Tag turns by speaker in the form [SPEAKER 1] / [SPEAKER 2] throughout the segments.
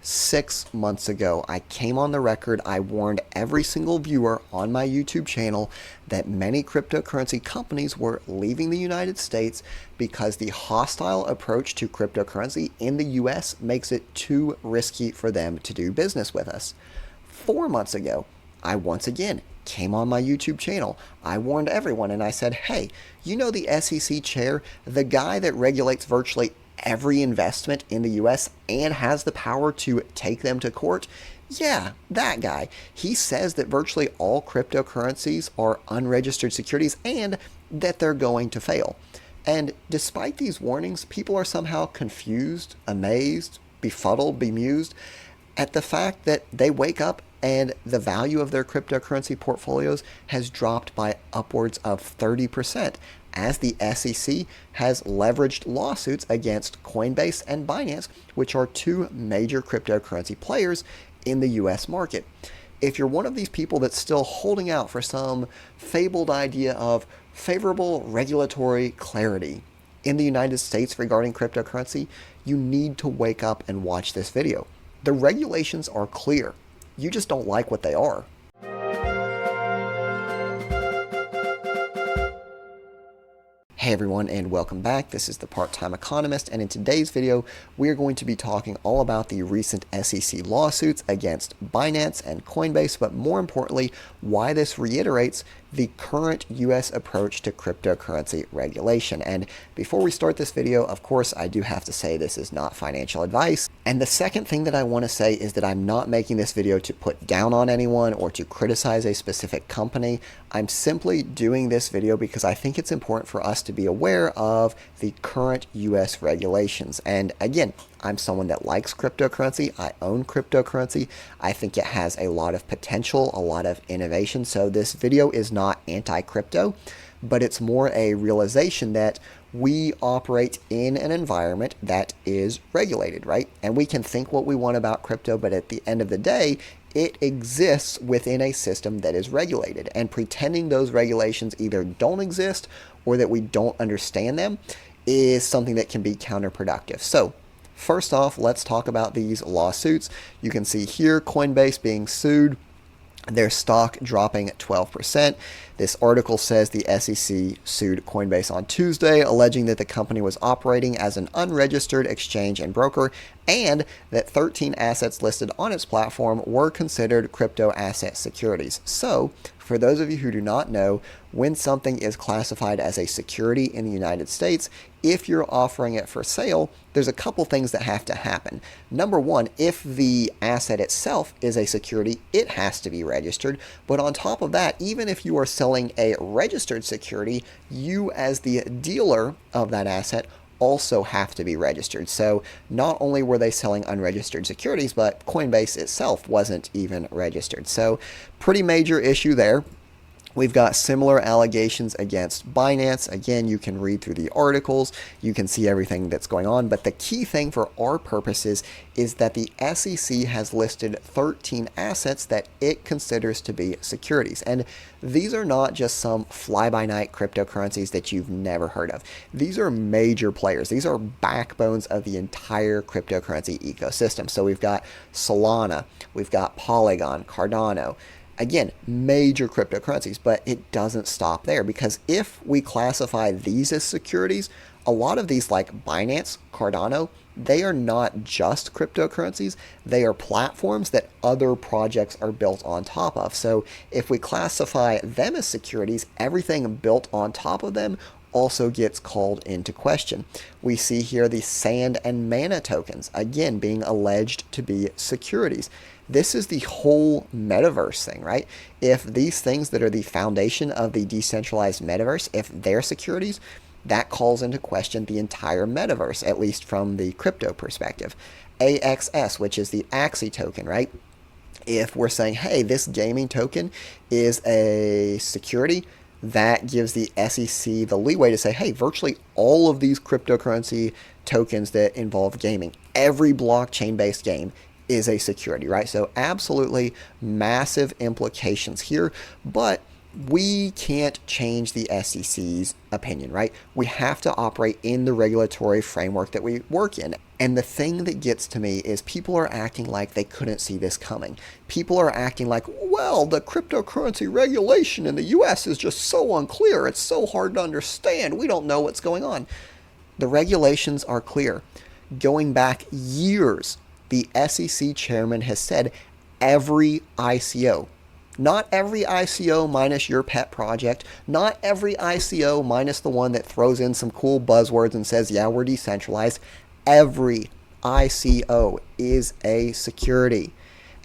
[SPEAKER 1] 6 months ago, I came on the record, I warned every single viewer on my YouTube channel that many cryptocurrency companies were leaving the United States because the hostile approach to cryptocurrency in the US makes it too risky for them to do business with us. 4 months ago, I once again came on my YouTube channel. I warned everyone and I said, hey, you know the SEC chair, the guy that regulates virtually every investment in the US and has the power to take them to court? Yeah, that guy. He says that virtually all cryptocurrencies are unregistered securities and that they're going to fail. And despite these warnings, people are somehow confused, amazed, befuddled, bemused at the fact that they wake up and the value of their cryptocurrency portfolios has dropped by upwards of 30%, as the SEC has leveraged lawsuits against Coinbase and Binance, which are two major cryptocurrency players in the US market. If you're one of these people that's still holding out for some fabled idea of favorable regulatory clarity in the United States regarding cryptocurrency, you need to wake up and watch this video. The regulations are clear. You just don't like what they are. Hey everyone, and welcome back. This is the Part-Time Economist, and in today's video, we are going to be talking all about the recent SEC lawsuits against Binance and Coinbase, but more importantly, why this reiterates the current US approach to cryptocurrency regulation. And before we start this video, of course, I do have to say this is not financial advice. And the second thing that I want to say is that I'm not making this video to put down on anyone or to criticize a specific company. I'm simply doing this video because I think it's important for us to be aware of the current US regulations. And again, I'm someone that likes cryptocurrency. I own cryptocurrency. I think it has a lot of potential, a lot of innovation. So this video is not anti-crypto, but it's more a realization that we operate in an environment that is regulated, right? And we can think what we want about crypto, but at the end of the day, it exists within a system that is regulated. And pretending those regulations either don't exist or that we don't understand them is something that can be counterproductive. So first off, let's talk about these lawsuits. You can see here Coinbase being sued, their stock dropping 12%. This article says the SEC sued Coinbase on Tuesday, alleging that the company was operating as an unregistered exchange and broker, and that 13 assets listed on its platform were considered crypto asset securities. So, for those of you who do not know, when something is classified as a security in the United States, if you're offering it for sale, there's a couple things that have to happen. Number one, if the asset itself is a security, it has to be registered. But on top of that, even if you are selling a registered security, you as the dealer of that asset also have to be registered. So not only were they selling unregistered securities, but Coinbase itself wasn't even registered. So pretty major issue there. We've got similar allegations against Binance. Again, you can read through the articles, you can see everything that's going on, but the key thing for our purposes is that the SEC has listed 13 assets that it considers to be securities. And these are not just some fly-by-night cryptocurrencies that you've never heard of. These are major players. These are backbones of the entire cryptocurrency ecosystem. So we've got Solana, we've got Polygon, Cardano. Again, major cryptocurrencies, but it doesn't stop there, because if we classify these as securities, a lot of these like Binance, Cardano, they are not just cryptocurrencies, they are platforms that other projects are built on top of. So if we classify them as securities, everything built on top of them also gets called into question. We see here the Sand and Mana tokens, again, being alleged to be securities. This is the whole metaverse thing, right? If these things that are the foundation of the decentralized metaverse, if they're securities, that calls into question the entire metaverse, at least from the crypto perspective. AXS, which is the Axie token, right? If we're saying, hey, this gaming token is a security, that gives the SEC the leeway to say, hey, virtually all of these cryptocurrency tokens that involve gaming, every blockchain-based game is a security, right? So absolutely massive implications here, but we can't change the SEC's opinion, right? We have to operate in the regulatory framework that we work in. And the thing that gets to me is people are acting like they couldn't see this coming. People are acting like, well, the cryptocurrency regulation in the US is just so unclear. It's so hard to understand. We don't know what's going on. The regulations are clear. Going back years, the SEC chairman has said every ICO, not every ICO minus your pet project, not every ICO minus the one that throws in some cool buzzwords and says, yeah, we're decentralized. Every ICO is a security.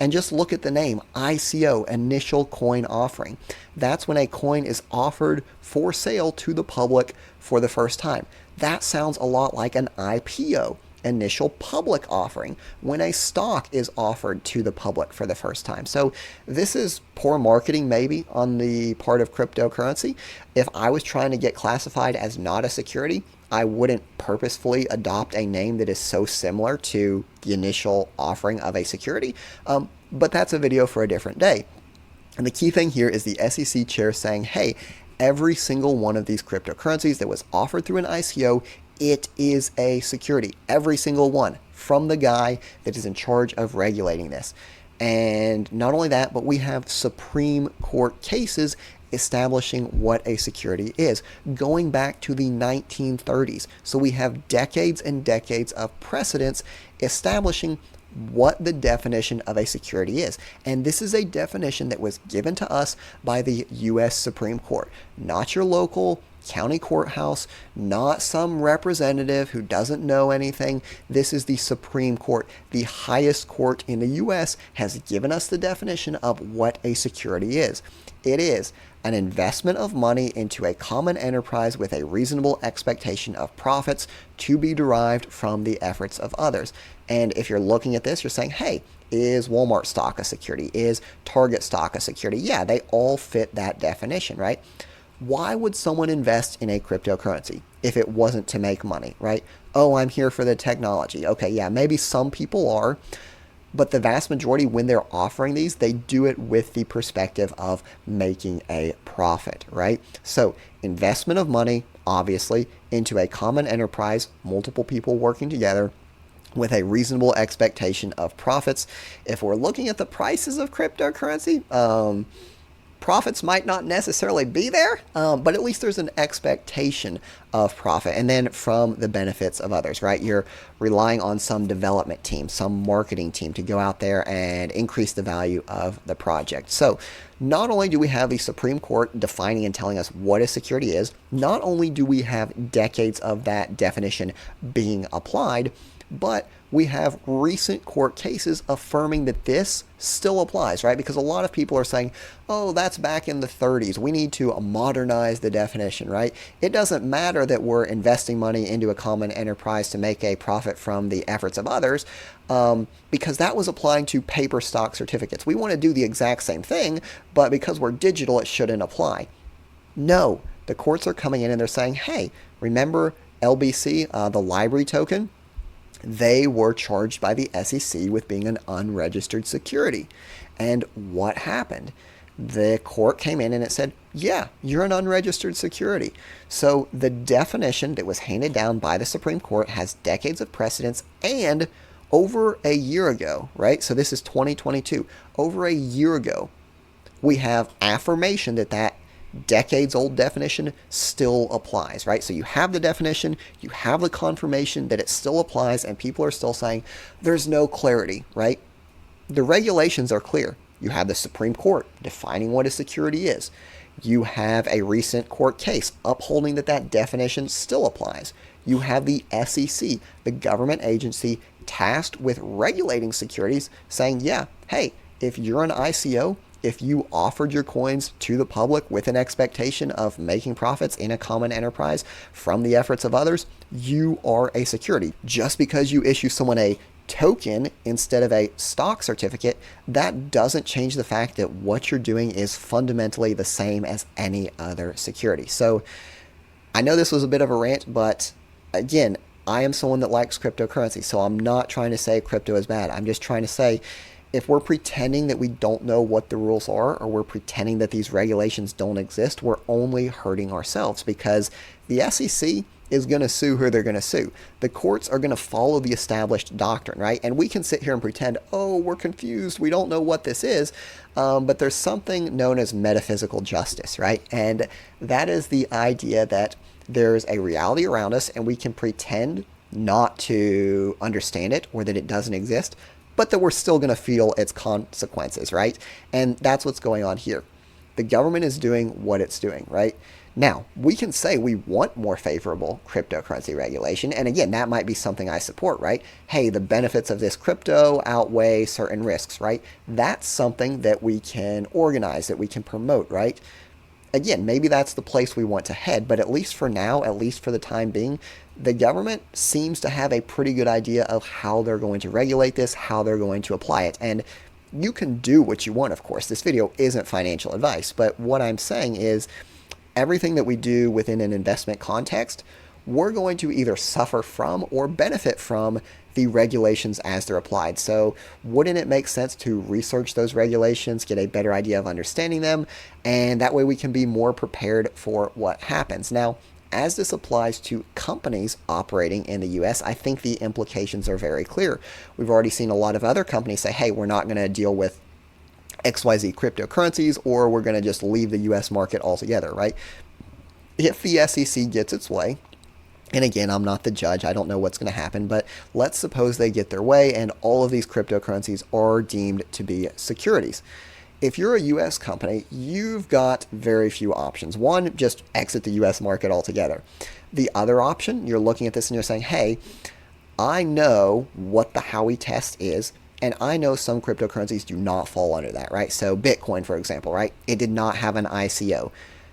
[SPEAKER 1] And just look at the name, ICO, initial coin offering. That's when a coin is offered for sale to the public for the first time. That sounds a lot like an IPO, initial public offering, when a stock is offered to the public for the first time. So this is poor marketing maybe on the part of cryptocurrency. If I was trying to get classified as not a security, I wouldn't purposefully adopt a name that is so similar to the initial offering of a security. But that's a video for a different day. And the key thing here is the SEC chair saying, hey, every single one of these cryptocurrencies that was offered through an ICO, it is a security. Every single one, from the guy that is in charge of regulating this. And not only that, but we have Supreme Court cases establishing what a security is, going back to the 1930s. So we have decades and decades of precedents establishing what the definition of a security is. And this is a definition that was given to us by the U.S. Supreme Court, not your local county courthouse, not some representative who doesn't know anything. This is the Supreme Court. The highest court in the U.S. has given us the definition of what a security is. It is an investment of money into a common enterprise with a reasonable expectation of profits to be derived from the efforts of others. And if you're looking at this, you're saying, hey, is Walmart stock a security? Is Target stock a security? Yeah, they all fit that definition, right? Why would someone invest in a cryptocurrency if it wasn't to make money, right? Oh, I'm here for the technology. Okay, yeah, maybe some people are, but the vast majority, when they're offering these, they do it with the perspective of making a profit, right? So investment of money, obviously, into a common enterprise, multiple people working together with a reasonable expectation of profits. If we're looking at the prices of cryptocurrency, profits might not necessarily be there, but at least there's an expectation of profit. And then from the benefits of others, right? You're relying on some development team, some marketing team to go out there and increase the value of the project. So not only do we have the Supreme Court defining and telling us what a security is, not only do we have decades of that definition being applied, but we have recent court cases affirming that this still applies, right? Because a lot of people are saying, oh, that's back in the 30s. We need to modernize the definition, right? It doesn't matter that we're investing money into a common enterprise to make a profit from the efforts of others, because that was applying to paper stock certificates. We want to do the exact same thing, but because we're digital, it shouldn't apply. No, the courts are coming in and they're saying, hey, remember LBC, the library token? They were charged by the SEC with being an unregistered security. And what happened? The court came in and it said, yeah, you're an unregistered security. So the definition that was handed down by the Supreme Court has decades of precedence, and over a year ago, right? So this is 2022. Over a year ago, we have affirmation that that decades-old definition still applies, right? So you have the definition, you have the confirmation that it still applies, and people are still saying there's no clarity, right? The regulations are clear. You have the Supreme Court defining what a security is. You have a recent court case upholding that that definition still applies. You have the SEC, the government agency tasked with regulating securities, saying, yeah, hey, if you're an ICO, if you offered your coins to the public with an expectation of making profits in a common enterprise from the efforts of others, you are a security. Just because you issue someone a token instead of a stock certificate, that doesn't change the fact that what you're doing is fundamentally the same as any other security. So I know this was a bit of a rant, but again, I am someone that likes cryptocurrency, so I'm not trying to say crypto is bad. I'm just trying to say, if we're pretending that we don't know what the rules are, or we're pretending that these regulations don't exist, we're only hurting ourselves, because the SEC is going to sue who they're going to sue. The courts are going to follow the established doctrine, right? And we can sit here and pretend, oh, we're confused, we don't know what this is, but there's something known as metaphysical justice, right? And that is the idea that there's a reality around us and we can pretend not to understand it or that it doesn't exist, but that we're still going to feel its consequences, right? And that's what's going on here. The government is doing what it's doing, right? Now, we can say we want more favorable cryptocurrency regulation, and again, that might be something I support, right? Hey, the benefits of this crypto outweigh certain risks, right? That's something that we can organize, that we can promote, right? Again, maybe that's the place we want to head, but at least for now, at least for the time being, the government seems to have a pretty good idea of how they're going to regulate this, how they're going to apply it. And you can do what you want, of course. This video isn't financial advice, but what I'm saying is everything that we do within an investment context, we're going to either suffer from or benefit from the regulations as they're applied. So wouldn't it make sense to research those regulations, get a better idea of understanding them, and that way we can be more prepared for what happens? Now, as this applies to companies operating in the US, I think the implications are very clear. We've already seen a lot of other companies say, hey, we're not going to deal with XYZ cryptocurrencies, or we're going to just leave the US market altogether, right? If the SEC gets its way, and again, I'm not the judge, I don't know what's going to happen, but let's suppose they get their way and all of these cryptocurrencies are deemed to be securities. If you're a US company, you've got very few options. One, just exit the US market altogether. The other option, you're looking at this and you're saying, hey, I know what the Howey test is, and I know some cryptocurrencies do not fall under that, right? So Bitcoin, for example, right? It did not have an ICO.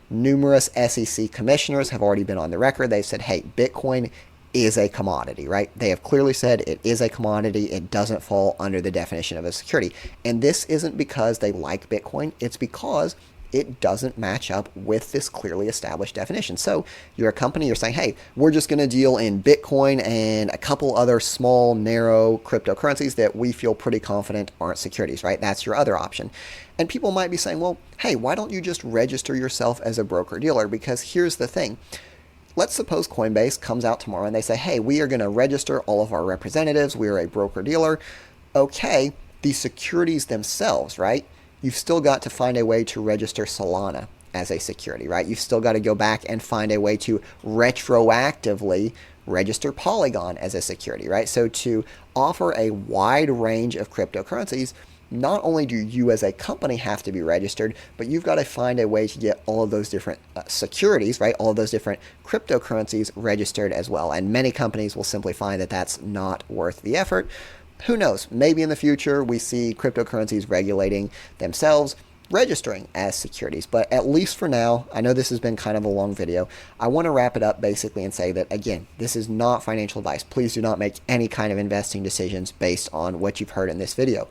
[SPEAKER 1] Numerous SEC commissioners have already been on the record. They've said, hey, Bitcoin is a commodity, right? They have clearly said it is a commodity. It doesn't fall under the definition of a security. And this isn't because they like Bitcoin. It's because it doesn't match up with this clearly established definition. So you're a company, you're saying, hey, we're just going to deal in Bitcoin and a couple other small, narrow cryptocurrencies that we feel pretty confident aren't securities, right? That's your other option. And people might be saying, well, hey, why don't you just register yourself as a broker-dealer? Because here's the thing. Let's suppose Coinbase comes out tomorrow and they say, hey, we are going to register all of our representatives. We are a broker-dealer. Okay, the securities themselves, right? You've still got to find a way to register Solana as a security, right? You've still got to go back and find a way to retroactively register Polygon as a security, right? So to offer a wide range of cryptocurrencies, not only do you as a company have to be registered, but you've got to find a way to get all of those different securities, right? All of those different cryptocurrencies registered as well. And many companies will simply find that that's not worth the effort. Who knows? Maybe in the future we see cryptocurrencies regulating themselves, registering as securities. But at least for now, I know this has been kind of a long video. I want to wrap it up basically and say that, again, this is not financial advice. Please do not make any kind of investing decisions based on what you've heard in this video.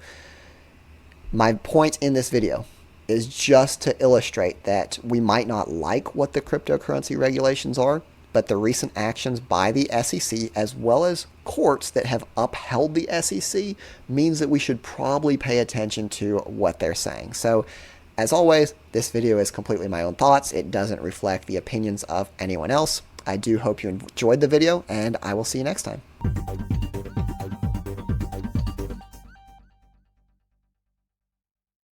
[SPEAKER 1] My point in this video is just to illustrate that we might not like what the cryptocurrency regulations are, but the recent actions by the SEC as well as courts that have upheld the SEC means that we should probably pay attention to what they're saying. So as always, this video is completely my own thoughts. It doesn't reflect the opinions of anyone else. I do hope you enjoyed the video, and I will see you next time.